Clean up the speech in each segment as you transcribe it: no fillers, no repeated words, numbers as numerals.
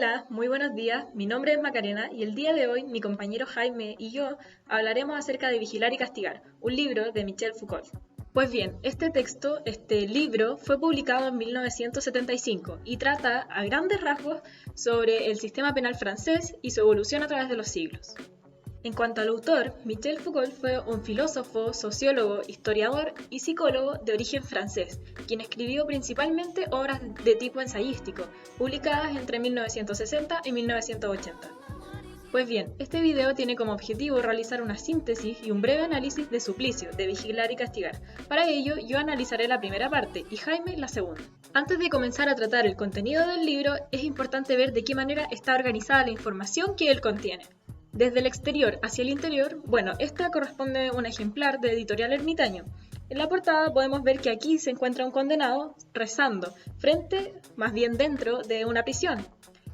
Hola, muy buenos días. Mi nombre es Macarena y el día de hoy mi compañero Jaime y yo hablaremos acerca de Vigilar y Castigar, un libro de Michel Foucault. Pues bien, este libro fue publicado en 1975 y trata a grandes rasgos sobre el sistema penal francés y su evolución a través de los siglos. En cuanto al autor, Michel Foucault fue un filósofo, sociólogo, historiador y psicólogo de origen francés, quien escribió principalmente obras de tipo ensayístico, publicadas entre 1960 y 1980. Pues bien, este video tiene como objetivo realizar una síntesis y un breve análisis de Suplicio, de Vigilar y Castigar. Para ello, yo analizaré la primera parte y Jaime la segunda. Antes de comenzar a tratar el contenido del libro, es importante ver de qué manera está organizada la información que él contiene. Desde el exterior hacia el interior, esta corresponde a un ejemplar de Editorial Ermitaño. En la portada podemos ver que aquí se encuentra un condenado rezando, más bien dentro de una prisión.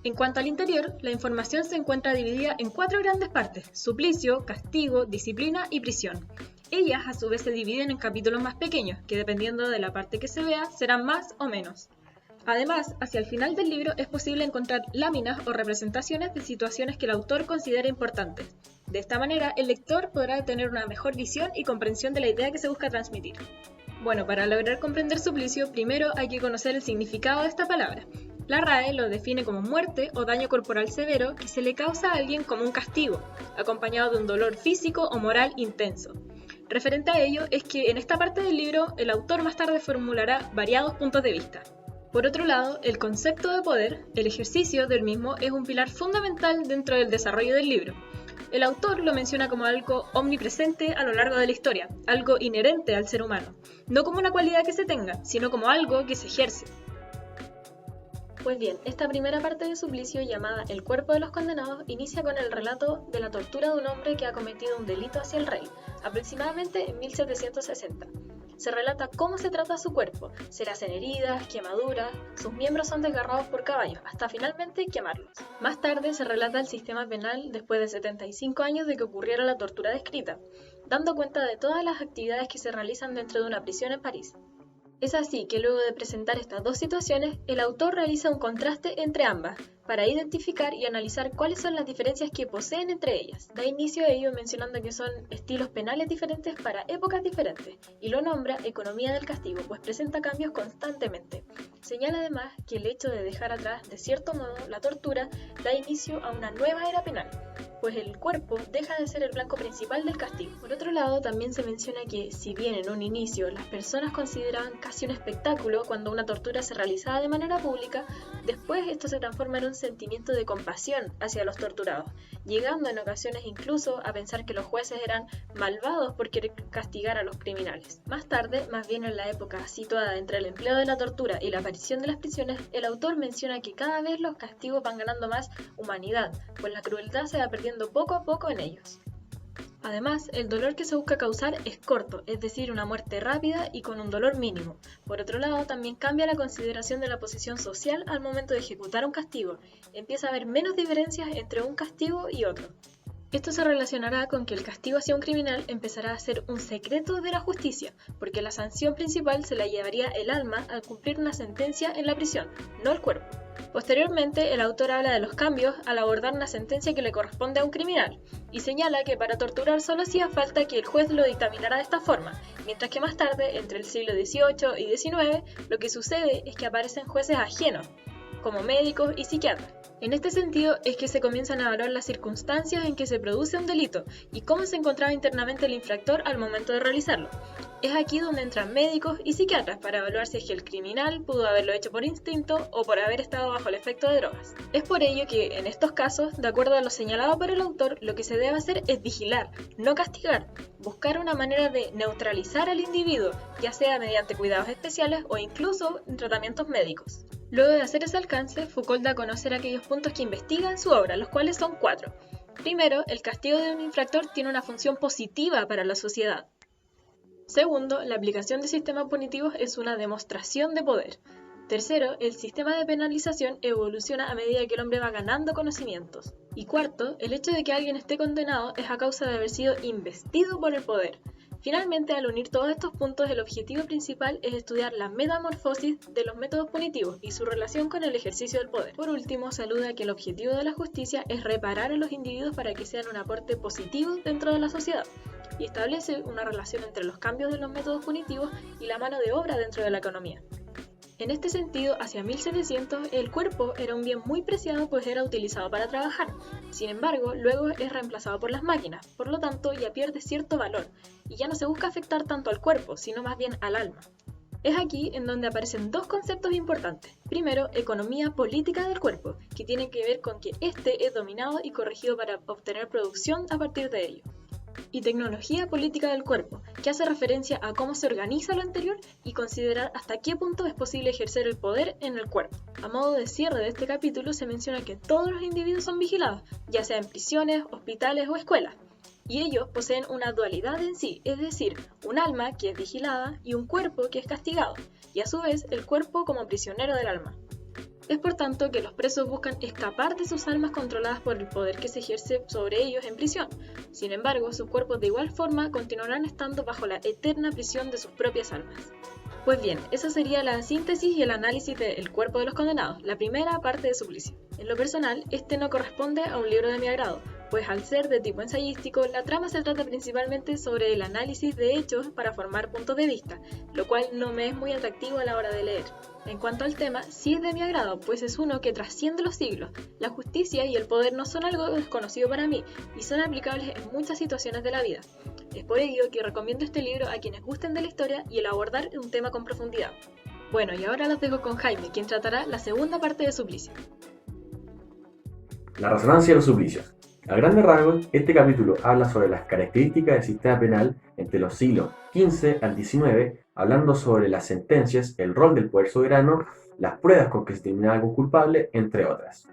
En cuanto al interior, la información se encuentra dividida en 4 grandes partes: suplicio, castigo, disciplina y prisión. Ellas a su vez se dividen en capítulos más pequeños, que dependiendo de la parte que se vea, serán más o menos. Además, hacia el final del libro es posible encontrar láminas o representaciones de situaciones que el autor considera importantes. De esta manera, el lector podrá tener una mejor visión y comprensión de la idea que se busca transmitir. Para lograr comprender suplicio, primero hay que conocer el significado de esta palabra. La RAE lo define como muerte o daño corporal severo que se le causa a alguien como un castigo, acompañado de un dolor físico o moral intenso. Referente a ello es que en esta parte del libro el autor más tarde formulará variados puntos de vista. Por otro lado, el concepto de poder, el ejercicio del mismo, es un pilar fundamental dentro del desarrollo del libro. El autor lo menciona como algo omnipresente a lo largo de la historia, algo inherente al ser humano, no como una cualidad que se tenga, sino como algo que se ejerce. Pues bien, esta primera parte de Suplicio, llamada El cuerpo de los condenados, inicia con el relato de la tortura de un hombre que ha cometido un delito hacia el rey, aproximadamente en 1760. Se relata cómo se trata su cuerpo, se le hacen heridas, quemaduras, sus miembros son desgarrados por caballos, hasta finalmente quemarlos. Más tarde se relata el sistema penal después de 75 años de que ocurriera la tortura descrita, dando cuenta de todas las actividades que se realizan dentro de una prisión en París. Es así que luego de presentar estas dos situaciones, el autor realiza un contraste entre ambas, para identificar y analizar cuáles son las diferencias que poseen entre ellas. Da inicio a ello mencionando que son estilos penales diferentes para épocas diferentes, y lo nombra economía del castigo, pues presenta cambios constantemente. Señala además que el hecho de dejar atrás, de cierto modo, la tortura, da inicio a una nueva era penal, pues el cuerpo deja de ser el blanco principal del castigo. Por otro lado, también se menciona que, si bien en un inicio las personas consideraban casi un espectáculo cuando una tortura se realizaba de manera pública, después esto se transforma en un sentimiento de compasión hacia los torturados, llegando en ocasiones incluso a pensar que los jueces eran malvados por querer castigar a los criminales. Más tarde, más bien en la época situada entre el empleo de la tortura y la aparición de las prisiones, el autor menciona que cada vez los castigos van ganando más humanidad, pues la crueldad se va perdiendo poco a poco en ellos. Además, el dolor que se busca causar es corto, es decir, una muerte rápida y con un dolor mínimo. Por otro lado, también cambia la consideración de la posición social al momento de ejecutar un castigo. Empieza a haber menos diferencias entre un castigo y otro. Esto se relacionará con que el castigo hacia un criminal empezará a ser un secreto de la justicia, porque la sanción principal se la llevaría el alma al cumplir una sentencia en la prisión, no el cuerpo. Posteriormente, el autor habla de los cambios al abordar una sentencia que le corresponde a un criminal, y señala que para torturar solo hacía falta que el juez lo dictaminara de esta forma, mientras que más tarde, entre el siglo XVIII y XIX, lo que sucede es que aparecen jueces ajenos, como médicos y psiquiatras. En este sentido es que se comienzan a evaluar las circunstancias en que se produce un delito y cómo se encontraba internamente el infractor al momento de realizarlo. Es aquí donde entran médicos y psiquiatras para evaluar si es que el criminal pudo haberlo hecho por instinto o por haber estado bajo el efecto de drogas. Es por ello que, en estos casos, de acuerdo a lo señalado por el autor, lo que se debe hacer es vigilar, no castigar, buscar una manera de neutralizar al individuo, ya sea mediante cuidados especiales o incluso en tratamientos médicos. Luego de hacer ese alcance, Foucault da a conocer aquellos puntos que investiga en su obra, los cuales son 4. Primero, el castigo de un infractor tiene una función positiva para la sociedad. Segundo, la aplicación de sistemas punitivos es una demostración de poder. Tercero, el sistema de penalización evoluciona a medida que el hombre va ganando conocimientos. Y cuarto, el hecho de que alguien esté condenado es a causa de haber sido investido por el poder. Finalmente, al unir todos estos puntos, el objetivo principal es estudiar la metamorfosis de los métodos punitivos y su relación con el ejercicio del poder. Por último, se alude a que el objetivo de la justicia es reparar a los individuos para que sean un aporte positivo dentro de la sociedad, y establece una relación entre los cambios de los métodos punitivos y la mano de obra dentro de la economía. En este sentido, hacia 1700, el cuerpo era un bien muy preciado pues era utilizado para trabajar. Sin embargo, luego es reemplazado por las máquinas, por lo tanto ya pierde cierto valor, y ya no se busca afectar tanto al cuerpo, sino más bien al alma. Es aquí en donde aparecen dos conceptos importantes. Primero, economía política del cuerpo, que tiene que ver con que éste es dominado y corregido para obtener producción a partir de ello. Y tecnología política del cuerpo, que hace referencia a cómo se organiza lo anterior y considerar hasta qué punto es posible ejercer el poder en el cuerpo. A modo de cierre de este capítulo se menciona que todos los individuos son vigilados, ya sea en prisiones, hospitales o escuelas, y ellos poseen una dualidad en sí, es decir, un alma que es vigilada y un cuerpo que es castigado, y a su vez el cuerpo como prisionero del alma. Es por tanto que los presos buscan escapar de sus almas controladas por el poder que se ejerce sobre ellos en prisión. Sin embargo, sus cuerpos de igual forma continuarán estando bajo la eterna prisión de sus propias almas. Pues bien, esa sería la síntesis y el análisis del cuerpo de los condenados, la primera parte de Suplicio. En lo personal, este no corresponde a un libro de mi agrado, pues al ser de tipo ensayístico, la trama se trata principalmente sobre el análisis de hechos para formar puntos de vista, lo cual no me es muy atractivo a la hora de leer. En cuanto al tema, sí es de mi agrado, pues es uno que trasciende los siglos. La justicia y el poder no son algo desconocido para mí, y son aplicables en muchas situaciones de la vida. Es por ello que recomiendo este libro a quienes gusten de la historia y el abordar un tema con profundidad. Bueno, y ahora los dejo con Jaime, quien tratará la segunda parte de Suplicio. La resonancia de los suplicios. A grandes rasgos, este capítulo habla sobre las características del sistema penal entre los siglos XV al XIX, hablando sobre las sentencias, el rol del poder soberano, las pruebas con que se determinaba algún culpable, entre otras.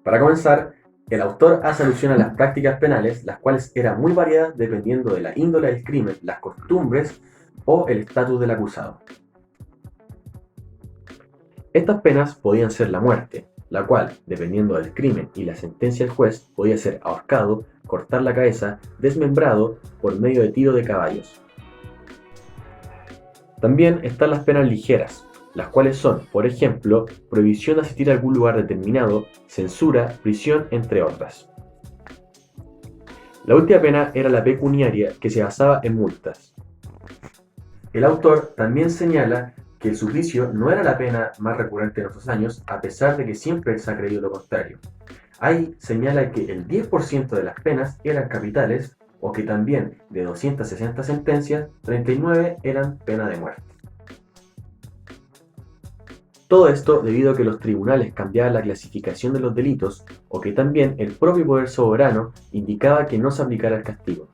Para comenzar, el autor hace alusión a las prácticas penales, las cuales eran muy variadas dependiendo de la índole del crimen, las costumbres o el estatus del acusado. Estas penas podían ser la muerte, la cual, dependiendo del crimen y la sentencia del juez, podía ser ahorcado, cortar la cabeza, desmembrado por medio de tiro de caballos. También están las penas ligeras, las cuales son, por ejemplo, prohibición de asistir a algún lugar determinado, censura, prisión, entre otras. La última pena era la pecuniaria, que se basaba en multas. El autor también señala que el suplicio no era la pena más recurrente en nuestros años, a pesar de que siempre se ha creído lo contrario. Ahí señala que el 10% de las penas eran capitales, o que también de 260 sentencias, 39 eran pena de muerte. Todo esto debido a que los tribunales cambiaban la clasificación de los delitos, o que también el propio poder soberano indicaba que no se aplicara el castigo.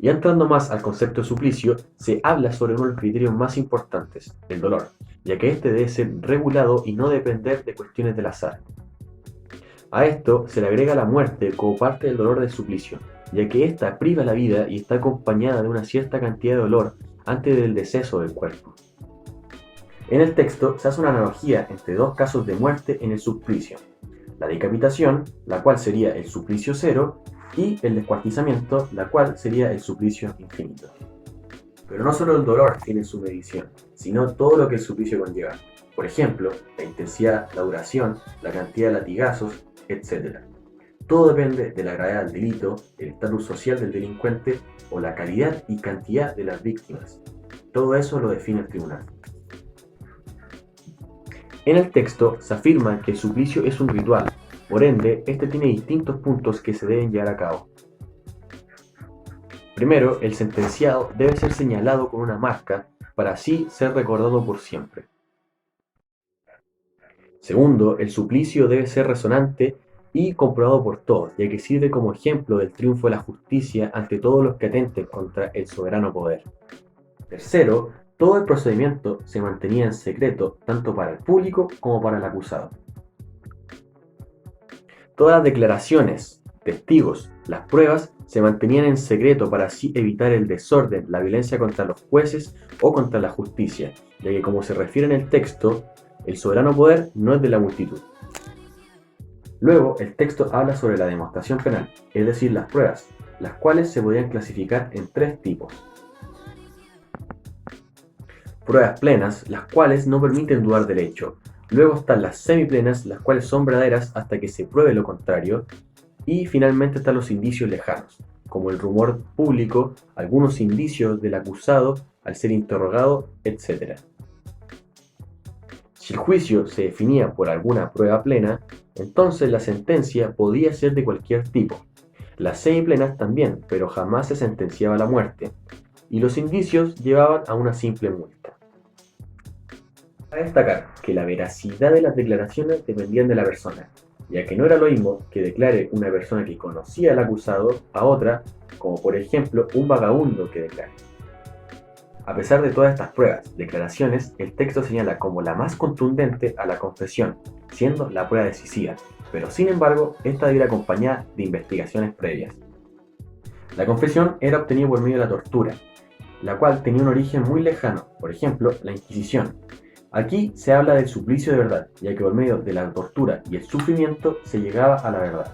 Y entrando más al concepto de suplicio, se habla sobre uno de los criterios más importantes, el dolor, ya que este debe ser regulado y no depender de cuestiones del azar. A esto se le agrega la muerte como parte del dolor del suplicio, ya que ésta priva la vida y está acompañada de una cierta cantidad de dolor antes del deceso del cuerpo. En el texto se hace una analogía entre dos casos de muerte en el suplicio: la decapitación, la cual sería el suplicio cero, y el descuartizamiento, la cual sería el suplicio infinito. Pero no solo el dolor tiene su medición, sino todo lo que el suplicio conlleva. Por ejemplo, la intensidad, la duración, la cantidad de latigazos, etc. Todo depende de la gravedad del delito, el estatus social del delincuente o la calidad y cantidad de las víctimas. Todo eso lo define el tribunal. En el texto se afirma que el suplicio es un ritual, por ende, este tiene distintos puntos que se deben llevar a cabo. Primero, el sentenciado debe ser señalado con una marca para así ser recordado por siempre. Segundo, el suplicio debe ser resonante y comprobado por todos, ya que sirve como ejemplo del triunfo de la justicia ante todos los que atenten contra el soberano poder. Tercero, todo el procedimiento se mantenía en secreto tanto para el público como para el acusado. Todas las declaraciones, testigos, las pruebas se mantenían en secreto para así evitar el desorden, la violencia contra los jueces o contra la justicia, ya que como se refiere en el texto, el soberano poder no es de la multitud. Luego, el texto habla sobre la demostración penal, es decir, las pruebas, las cuales se podían clasificar en tres tipos. Pruebas plenas, las cuales no permiten dudar del hecho. Luego están las semiplenas, las cuales son verdaderas hasta que se pruebe lo contrario. Y finalmente están los indicios lejanos, como el rumor público, algunos indicios del acusado al ser interrogado, etc. Si el juicio se definía por alguna prueba plena, entonces la sentencia podía ser de cualquier tipo. Las semiplenas también, pero jamás se sentenciaba a la muerte, y los indicios llevaban a una simple multa. Cabe destacar que la veracidad de las declaraciones dependían de la persona, ya que no era lo mismo que declare una persona que conocía al acusado a otra, como por ejemplo un vagabundo que declare. A pesar de todas estas pruebas, declaraciones, el texto señala como la más contundente a la confesión, siendo la prueba decisiva, pero sin embargo, esta debe ir acompañada de investigaciones previas. La confesión era obtenida por medio de la tortura, la cual tenía un origen muy lejano, por ejemplo, la Inquisición. Aquí se habla del suplicio de verdad, ya que por medio de la tortura y el sufrimiento se llegaba a la verdad.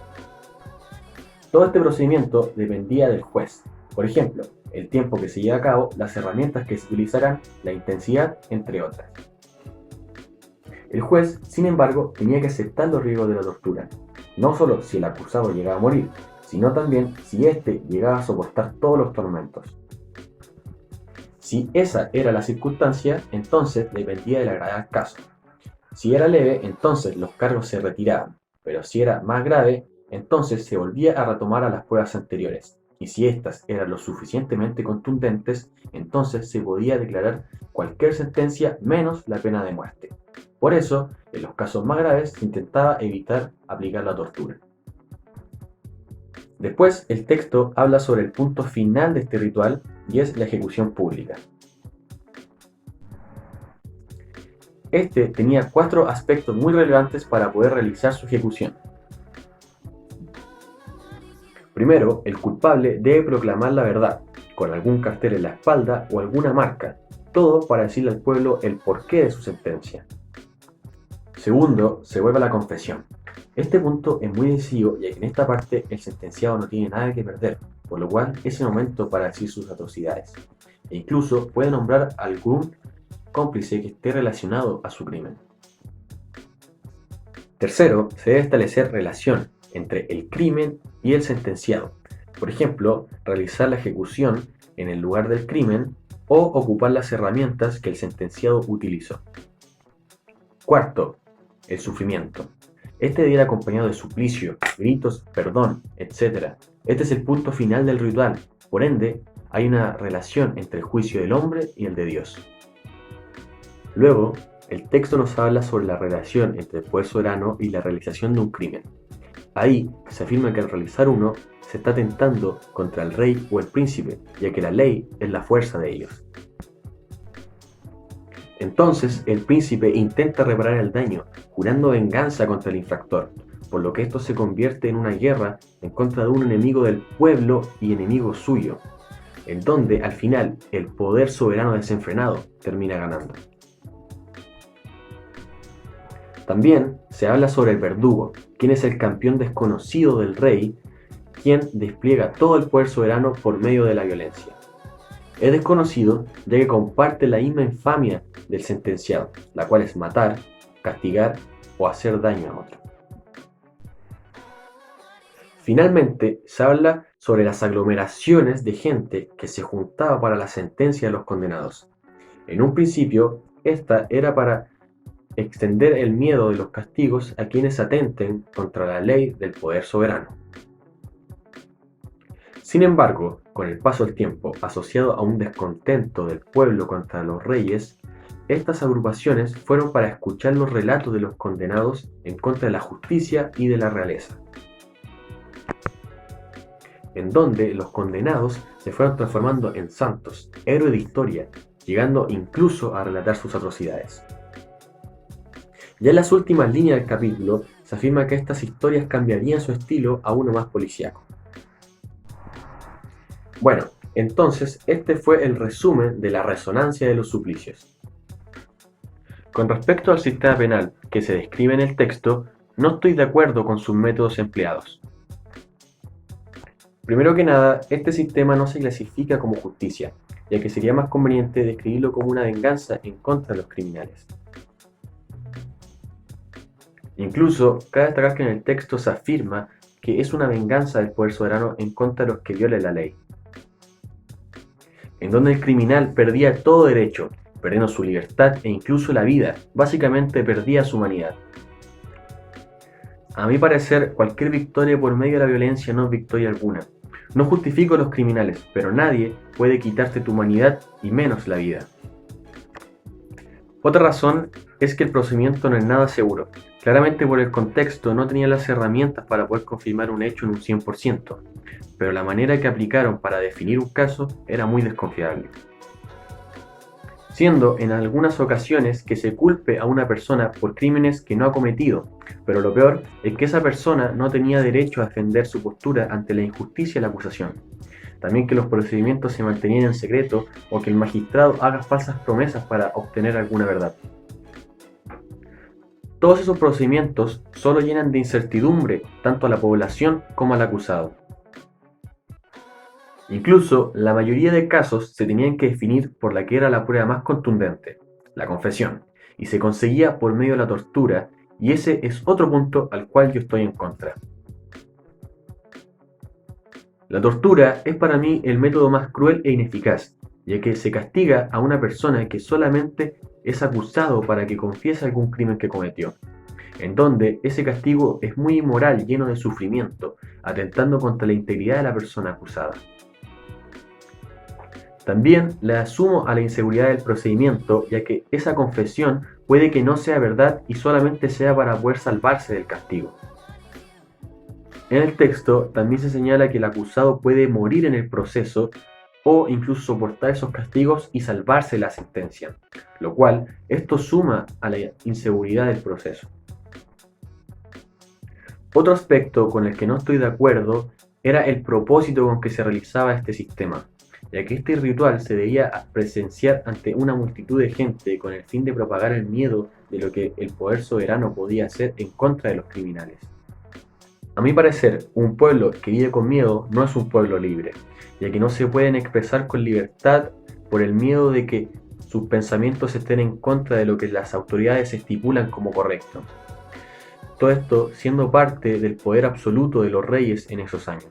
Todo este procedimiento dependía del juez. Por ejemplo, el tiempo que se lleva a cabo, las herramientas que se utilizarán, la intensidad, entre otras. El juez, sin embargo, tenía que aceptar los riesgos de la tortura, no solo si el acusado llegaba a morir, sino también si éste llegaba a soportar todos los tormentos. Si esa era la circunstancia, entonces dependía de la gravedad del caso. Si era leve, entonces los cargos se retiraban, pero si era más grave, entonces se volvía a retomar a las pruebas anteriores, y si éstas eran lo suficientemente contundentes, entonces se podía declarar cualquier sentencia menos la pena de muerte. Por eso, en los casos más graves se intentaba evitar aplicar la tortura. Después, el texto habla sobre el punto final de este ritual y es la ejecución pública. Este tenía 4 aspectos muy relevantes para poder realizar su ejecución. Primero, el culpable debe proclamar la verdad, con algún cartel en la espalda o alguna marca, todo para decirle al pueblo el porqué de su sentencia. Segundo, se vuelve a la confesión. Este punto es muy decisivo ya que en esta parte el sentenciado no tiene nada que perder, por lo cual es el momento para decir sus atrocidades, e incluso puede nombrar algún cómplice que esté relacionado a su crimen. Tercero, se debe establecer relación entre el crimen y el sentenciado. Por ejemplo, realizar la ejecución en el lugar del crimen o ocupar las herramientas que el sentenciado utilizó. Cuarto, el sufrimiento. Este debe ir acompañado de suplicio, gritos, perdón, etc. Este es el punto final del ritual, por ende, hay una relación entre el juicio del hombre y el de Dios. Luego, el texto nos habla sobre la relación entre el poder soberano y la realización de un crimen. Ahí se afirma que al realizar uno, se está atentando contra el rey o el príncipe, ya que la ley es la fuerza de ellos. Entonces el príncipe intenta reparar el daño, jurando venganza contra el infractor, por lo que esto se convierte en una guerra en contra de un enemigo del pueblo y enemigo suyo, en donde al final el poder soberano desenfrenado termina ganando. También se habla sobre el verdugo, quien es el campeón desconocido del rey, quien despliega todo el poder soberano por medio de la violencia. Es desconocido ya que comparte la misma infamia del sentenciado, la cual es matar, castigar o hacer daño a otro. Finalmente, se habla sobre las aglomeraciones de gente que se juntaba para la sentencia de los condenados. En un principio, esta era para extender el miedo de los castigos a quienes atenten contra la ley del poder soberano. Sin embargo, con el paso del tiempo, asociado a un descontento del pueblo contra los reyes, estas agrupaciones fueron para escuchar los relatos de los condenados en contra de la justicia y de la realeza, en donde los condenados se fueron transformando en santos, héroes de historia, llegando incluso a relatar sus atrocidades. Ya en las últimas líneas del capítulo se afirma que estas historias cambiarían su estilo a uno más policíaco. Bueno, entonces este fue el resumen de la resonancia de los suplicios. Con respecto al sistema penal que se describe en el texto, no estoy de acuerdo con sus métodos empleados. Primero que nada, este sistema no se clasifica como justicia, ya que sería más conveniente describirlo como una venganza en contra de los criminales. Incluso, cabe destacar que en el texto se afirma que es una venganza del poder soberano en contra de los que violen la ley, en donde el criminal perdía todo derecho, perdiendo su libertad e incluso la vida, básicamente perdía su humanidad. A mi parecer, cualquier victoria por medio de la violencia no es victoria alguna. No justifico a los criminales, pero nadie puede quitarte tu humanidad y menos la vida. Otra razón es que el procedimiento no es nada seguro. Claramente por el contexto no tenía las herramientas para poder confirmar un hecho en un 100%, pero la manera que aplicaron para definir un caso era muy desconfiable. Siendo en algunas ocasiones que se culpe a una persona por crímenes que no ha cometido, pero lo peor es que esa persona no tenía derecho a defender su postura ante la injusticia de la acusación. También que los procedimientos se mantenían en secreto o que el magistrado haga falsas promesas para obtener alguna verdad. Todos esos procedimientos solo llenan de incertidumbre tanto a la población como al acusado. Incluso, la mayoría de casos se tenían que definir por la que era la prueba más contundente, la confesión, y se conseguía por medio de la tortura, y ese es otro punto al cual yo estoy en contra. La tortura es para mí el método más cruel e ineficaz, ya que se castiga a una persona que solamente es acusado para que confiese algún crimen que cometió, en donde ese castigo es muy inmoral, lleno de sufrimiento, atentando contra la integridad de la persona acusada. También le asumo a la inseguridad del procedimiento, ya que esa confesión puede que no sea verdad y solamente sea para poder salvarse del castigo. En el texto también se señala que el acusado puede morir en el proceso o incluso soportar esos castigos y salvarse de la sentencia, lo cual esto suma a la inseguridad del proceso. Otro aspecto con el que no estoy de acuerdo era el propósito con que se realizaba este sistema, ya que este ritual se debía presenciar ante una multitud de gente con el fin de propagar el miedo de lo que el poder soberano podía hacer en contra de los criminales. A mi parecer, un pueblo que vive con miedo no es un pueblo libre, ya que no se pueden expresar con libertad por el miedo de que sus pensamientos estén en contra de lo que las autoridades estipulan como correcto. Todo esto siendo parte del poder absoluto de los reyes en esos años.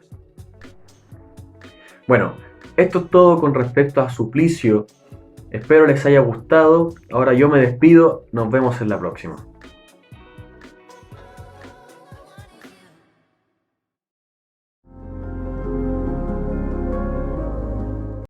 Bueno, esto es todo con respecto a Suplicio. Espero les haya gustado. Ahora yo me despido. Nos vemos en la próxima.